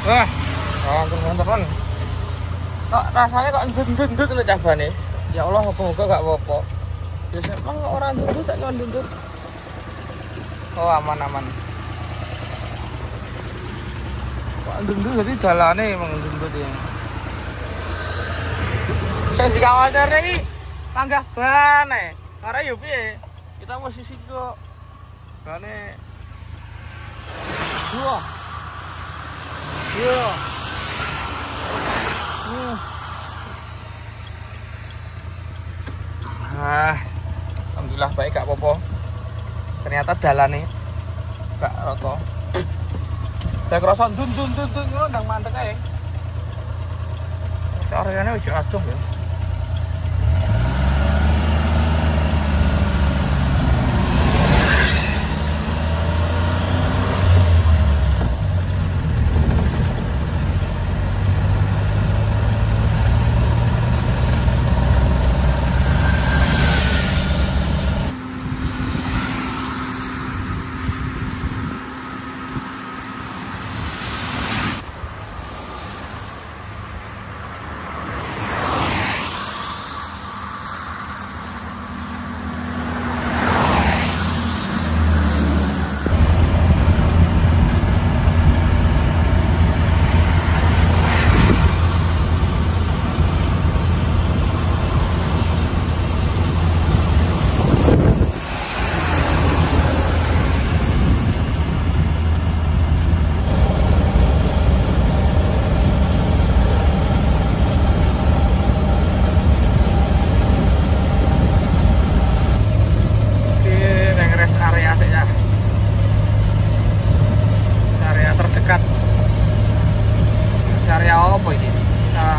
Wah, teman-teman. Kok rasanya kok ndut-ndut lho cabane. Ya Allah, moga-moga gak apa-apa. Biasa emang orang ndut sak kon ndut. Oh, aman-aman. Kok ndut jadi dalane emang ndut ya. Saya dikhawatirnya ini panggah ban karena yo piye kita posisi kok bane dua iya alhamdulillah baik gak apa-apa ternyata dalane gak rata udah kerasa dun ngono ndang mantep ae areane wis acung ya.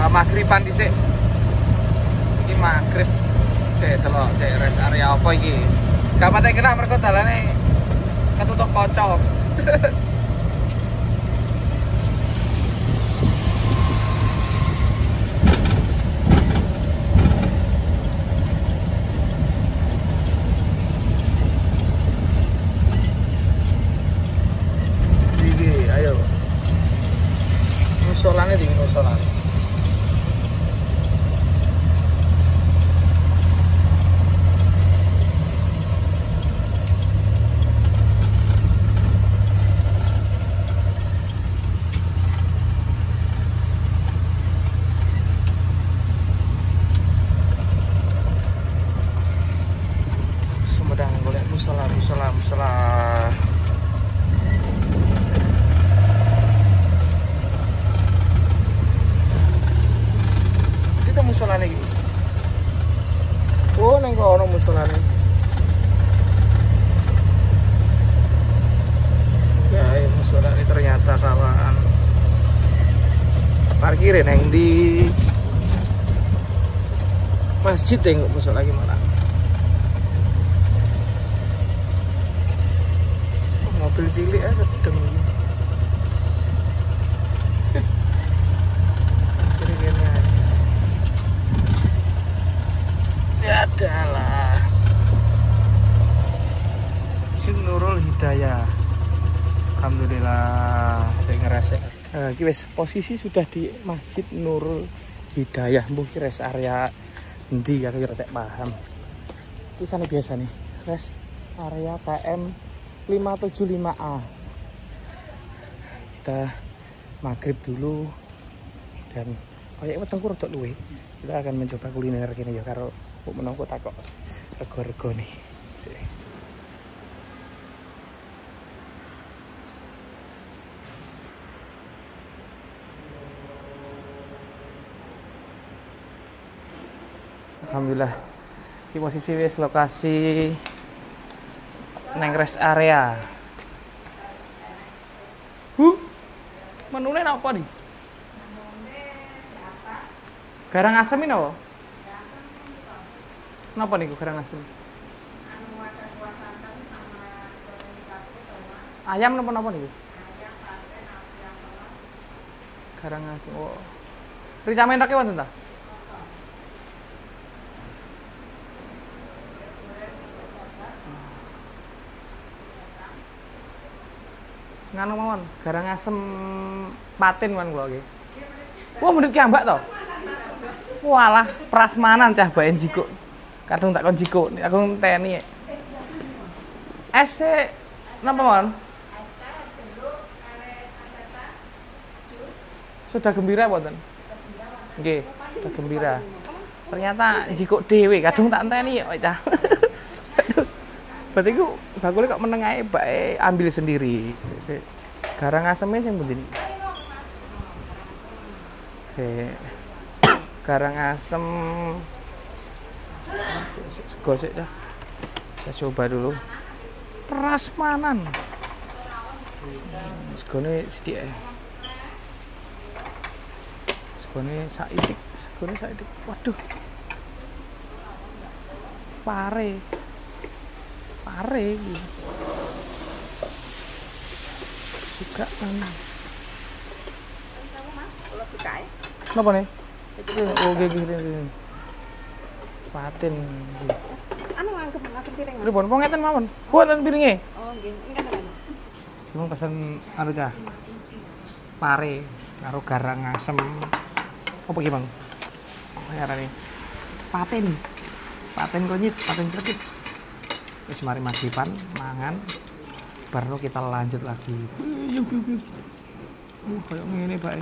Maghriban dhisik. Iki maghrib. Sik delok sik rest area apa iki? Gak patek kira mergo dalane ketutup kaca. Iki ayo. Musolane di musolane. Musola. Kita musola lagi. Oh, neng kono musola nih. Ya, musola ini ternyata kawan. Parkirin neng di masjid tengok musola gimana. Mobil cilik ya sedeng iki. Kene-kene aja. Ya adalah. Nurul Hidayah. Alhamdulillah saya ngerasa. Iki wis posisi sudah di Masjid Nurul Hidayah. Mbuh ki rest area endi aku ora tak paham. Iki sana biasa nih. Rest area KM 575A. Kita maghrib dulu dan kayak wetengku rodok luwe. Kita akan mencoba kuliner kene ya karo mbok menunggu takok rego-rego nih. Alhamdulillah. Di posisi wis lokasi neng rest area. Menune apa nih? Garang asem ini apa? Kenapa nih garang asem? Ayam napa nih? Garang asem. Oh. Rica menake wonten ta? nganu mawon, garang asem patin kan kula iki. Wah, mendhet ki ambak to. Walah, prasmanan cah bae jiko. Kadung tak kon jiko, aku ngenteni. Es napa mawon? Sudah gembira mboten? Nggih, sudah gembira. Ternyata jiko dhewe, kadung tak enteni kok cah. Berarti ku bakule kok meneng ae bae ambil sendiri. Garang asemnya sing pundi? Garang asem gosek dah. Kita coba dulu. Prasmanan. Segone sithik ae. Segone saidik. Waduh. Pare iki. Buka kan. Napa nih? Oh, gini. Patin. Anu ngangkep piring. Pripun? Wong ngeten mawon. Wonten piringe. Oh, nggih. Ingkang Wong pesen anu cah. Pare karo garang asem. Apa iki, Bang? Arane patin. Patin kunyit, patin cekit. Wis mari magriban, mangan. Baru kita lanjut lagi. Yuk. Kayak ngene bae.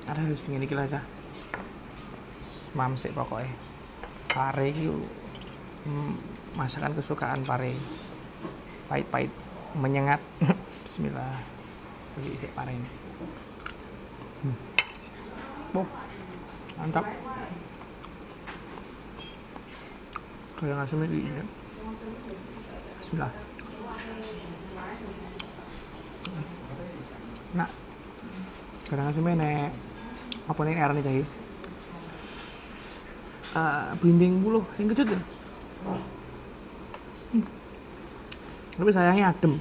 Ada wis ngene iki lah cah. Mamsik pokoknya. Pare iki masakan kesukaan pare. Pahit-pahit, menyengat. Bismillah. Iki isik pare ini. Mantap. Kayak asemnya di ini. Bismillah. Nah, garang asemnya nek apa nih air nih kayak blimbing buluh yang kecut ya. Tapi sayangnya adem.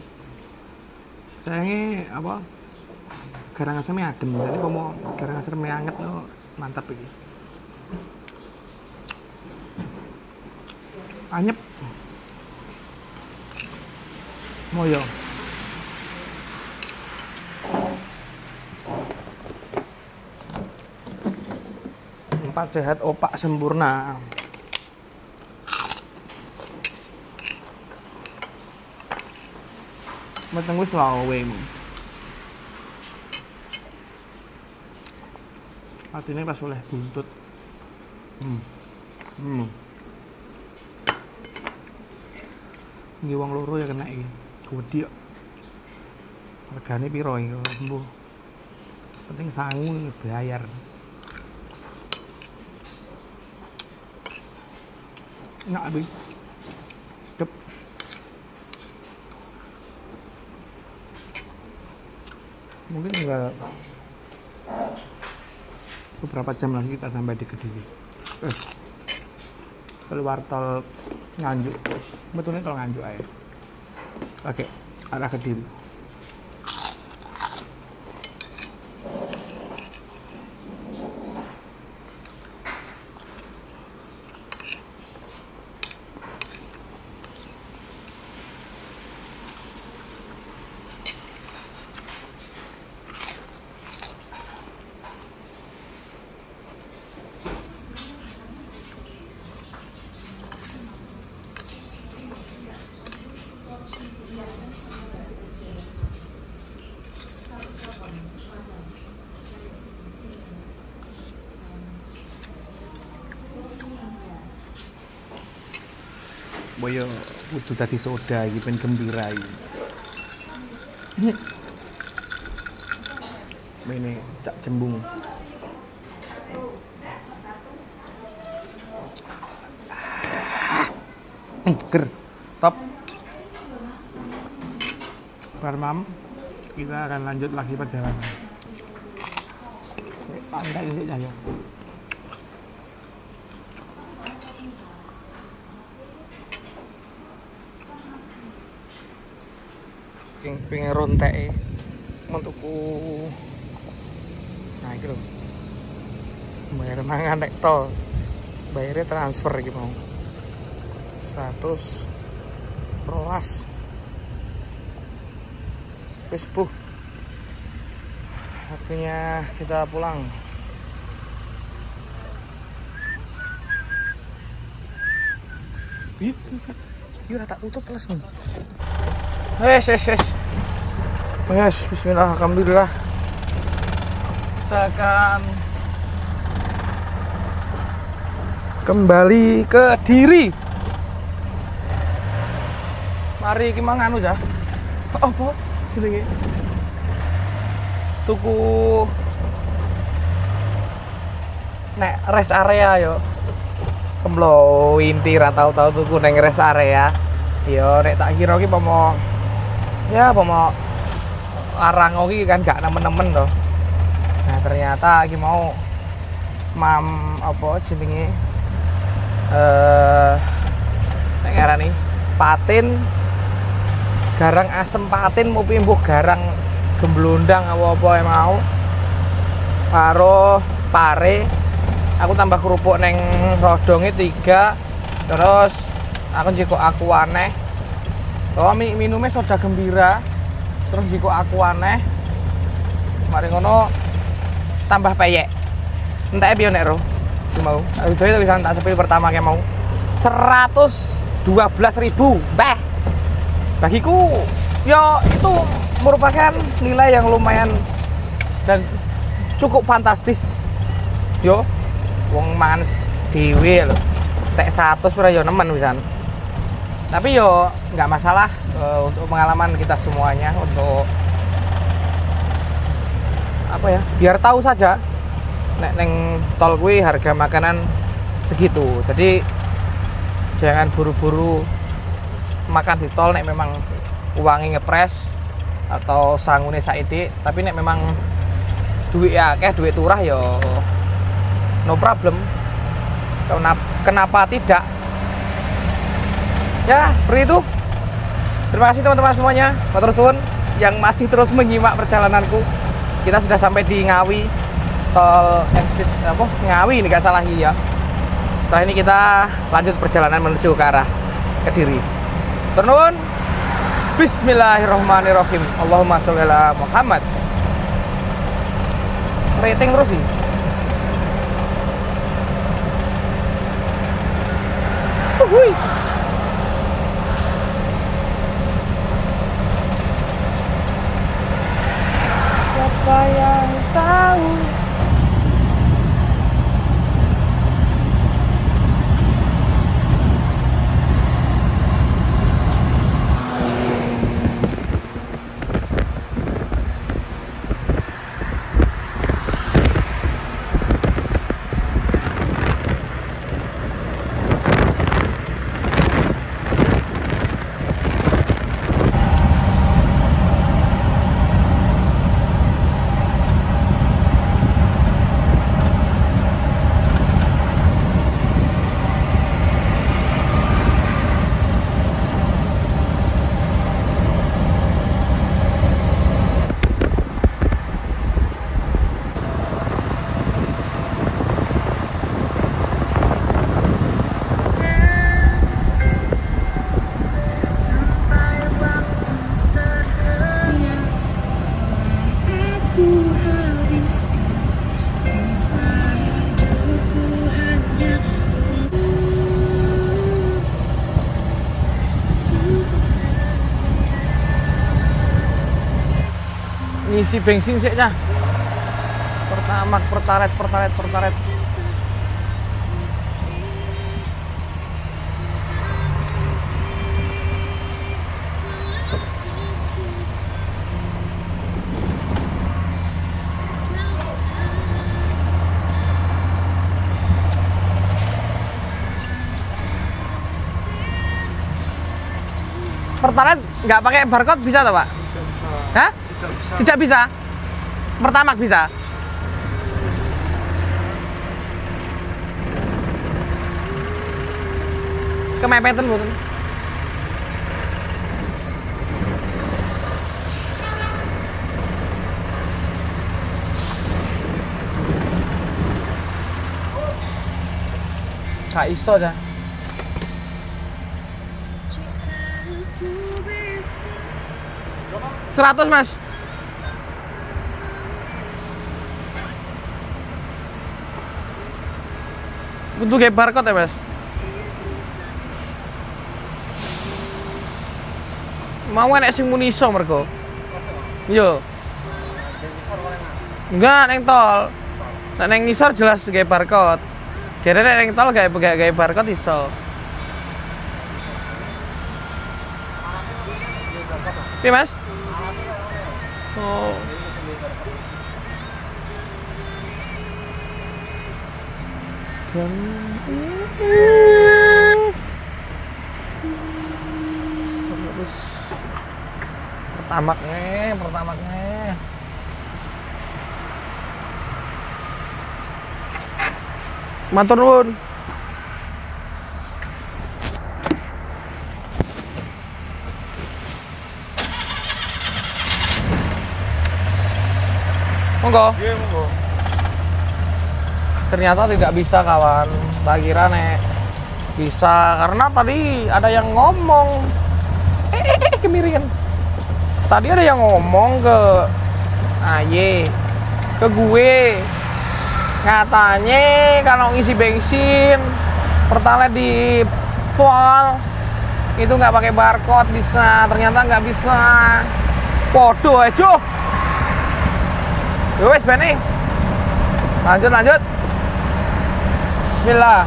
Sayangnya apa? Garang asemnya adem. Jadi kalau mau garang asemnya anget tuh mantap ini. Anyep. Moyo. Empat sehat opak sempurna. Meteng wis lawe. Atine pas oleh buntut. Nggih wong loro ya kena iki. Gede kok. Regane piro iki? Mbuh. Penting sangu bayar. Enak abis. Sedep. Mungkin tinggal beberapa jam lagi kita sampai di Kediri. Keluar tol Nganjuk. Betulnya tol Nganjuk aja. Oke, arah Kediri. Boyo kudu tadi soda iki ben gembira iki. Mene cak jembung. Ger. Top. Barmam kita akan lanjut lagi perjalanan. Pantai sih ayo. Pengen rontek untukku. Nah itu loh, bayar mangan nek tol, bayarnya transfer gitu mau 100 rolas Wis Bu, waktunya kita pulang. Iya, tak tutup terus nih. Yes. Bismillah, alhamdulillah. Kita akan kembali ke Diri. Mari kita nganu ya. Apa? Sini. Tuku nek rest area yo. Kemblo inti ra tau tuku neng rest area. Yo nek tak kira ki pomo larang iki kan gak nemen-nemen to. Nah, ternyata iki mau apa jenenge nek ngarani patin garang asem patin mau pimbuh garang gemblondang apa-apa mau karo pare aku tambah kerupuk neng rodonge 3 terus aku jiko aku aneh minumnya soda gembira terus jiko aku aneh mari ngono tambah peyek entah piye nek ro mau itu bisa tak sepil pertama kayak mau 112.000 bah bagiku ya itu merupakan nilai yang lumayan dan cukup fantastis yo wong mangan dhewe lho tek 100 pira yo nemen pisan tapi yo nggak masalah untuk pengalaman kita semuanya untuk apa ya biar tahu saja nek neng tol kuwi harga makanan segitu jadi jangan buru-buru makan di tol nek memang uangnya ngepres atau sangune saiki tapi nek memang duit ya duit turah yo no problem kenapa tidak ya seperti itu. Terima kasih teman-teman semuanya matur suwun yang masih terus menyimak perjalananku. Kita sudah sampai di Ngawi tol exit apa Ngawi ini gak salah ya. Setelah ini kita lanjut perjalanan menuju ke arah Kediri. Turun. Bismillahirrahmanirrahim. Allahumma sholli ala Muhammad. Rating terus sih. Uhuy. Siapa yang tahu? Ngisi bensin sih nya. Pertama pertaret. Pertalet nggak pakai barcode bisa toh Pak? Hah? Tidak bisa. Pertamax bisa. Kemepetan bukan? Gak iso aja. 100 Mas. Butuh kayak barcode ya Mas. Mau enek sing muni iso mergo. Yo. Enggak neng tol. Nek neng ngisor jelas gawe barcode. Jare nek neng tol gawe barcode iso. Oke Mas? Oh. Terus pertamaknya. Matur nuwun. Monggo. Iya, monggo. Ternyata tidak bisa kawan. Tak kira nek bisa karena tadi ada yang ngomong. Kemiringan. Tadi ada yang ngomong ke Aye, ke gue. Katanya kalau ngisi bensin Pertalite di tol itu nggak pakai barcode bisa, ternyata nggak bisa. Podo aja. Wes Benny, lanjut. Bismillah.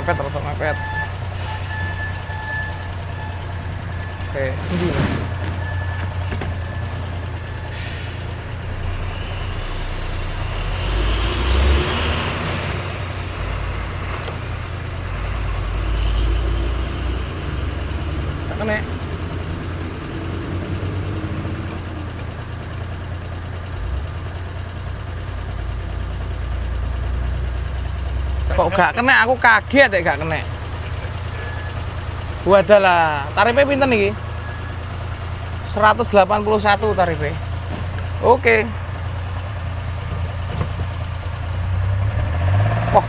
Rotok mepet. Oke, ini. Tak kena. Kok gak kena, aku kaget ya gak kena. Wadalah, tarifnya pinten nih? 181 tarifnya. Oke. Wah,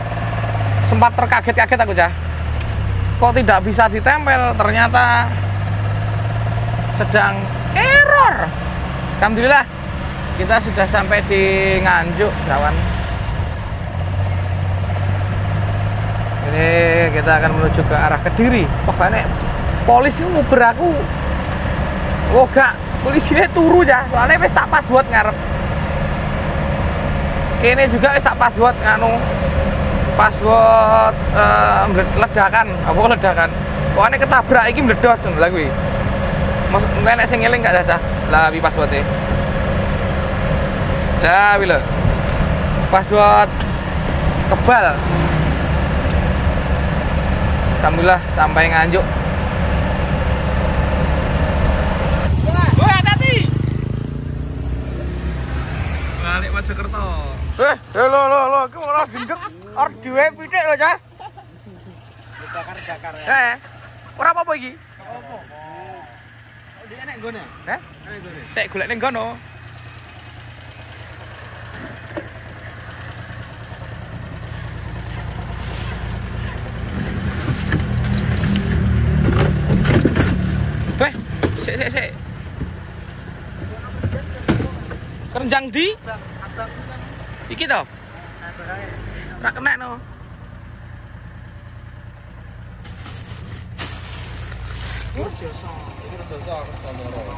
sempat terkaget-kaget aku Cah. Kok tidak bisa ditempel, ternyata sedang error. Alhamdulillah kita sudah sampai di Nganjuk kawan. Ini kita akan menuju ke arah Kediri. Wah, nek polisi nguber aku. Oh gak, polisinya turu ya. Soalnya wis tak pas buat ngarep. Kene juga wis tak pas buat nganu. Pas buat ledakan, apa ledakan. Wah, ini ketabrak iki meledos lha kuwi. Mungkin nek sing ngeling gak Caca. Lah wi pas buat Lah wi lho. Pas buat kebal. Alhamdulillah sampai Nganjuk. Woi, hati-hati. Balik Mojokerto. Lo, ki ora gendek. Or dhewe pitik lho, Cah. Bakar. Ora apa-apa iki? Apa? Oh, dia nek nggone. Heh? Nek nggone. Sik golek ning ngono. Sik. Kerenjang di? Iki to? Ora kena no.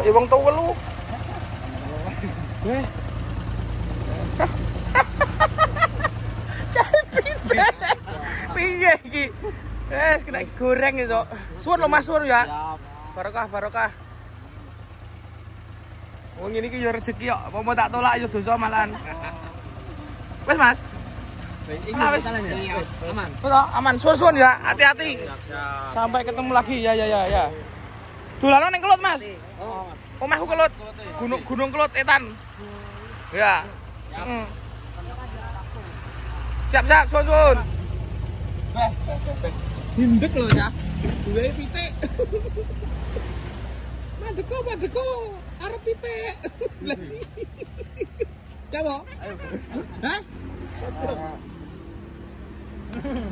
Ya wong tuwa lu. Kena goreng itu. Suwun lo Mas, suwun ya. Barokah, barokah. Wong ini ki yo rezeki kok. Apa mau tak tolak yo dosa malahan. Wes Mas. Wes. Aman. Betul, aman. Suwun ya. Hati-hati. Sampai ketemu lagi. Ya. Dolanan ning Kelut, Mas. Oh, omahku Kelut. Gunung Kelut Etan. Ya. Siap, suwun. Hindek lho ya. Duwe pitik. Madeko. Arep pitik. Coba. Ayo. Hah?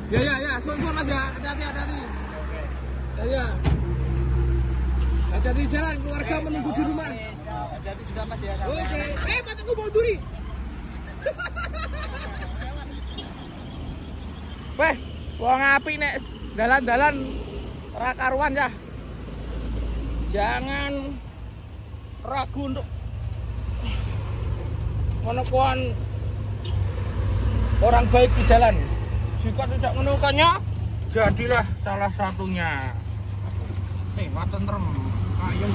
Ya, suwun Mas ya. Hati-hati. Ya. Hati-hati jalan, keluarga menunggu di rumah. Hati-hati juga Mas ya. Oke. Mataku bau duri. Weh, wong apik nek dalan-dalan ora karuan ya. Jangan ragu untuk menemukan orang baik di jalan. Jika tidak menemukannya, jadilah salah satunya. Matentrem. Ayo.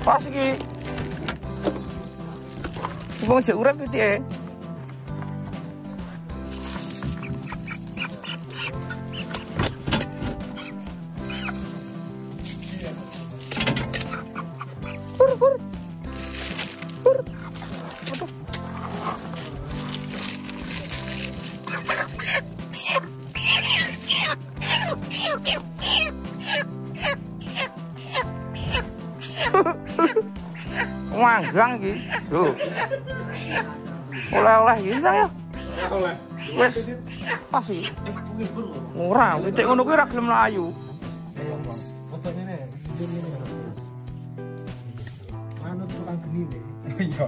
Pas iki. Wong jek urip pitike. Pur. Wanggang iki. Tuh. Oleh-oleh iki ya. Oleh. Wes. Pas iki. Ora, pitik ngono kuwi ora gelem mlayu. Fotonya nih, videonya nih. Manut tukang geni nih. Iya.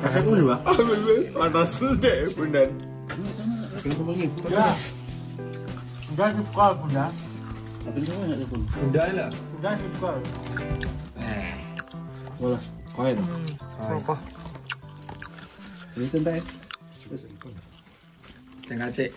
Kakakku juga. Panas deh, Bundan. Bunda suka, Bunda. Tapi kamu enggak itu. Bunda lah. Bunda suka. Boleh. Koin. Apa? Ini santai. Tengah cek.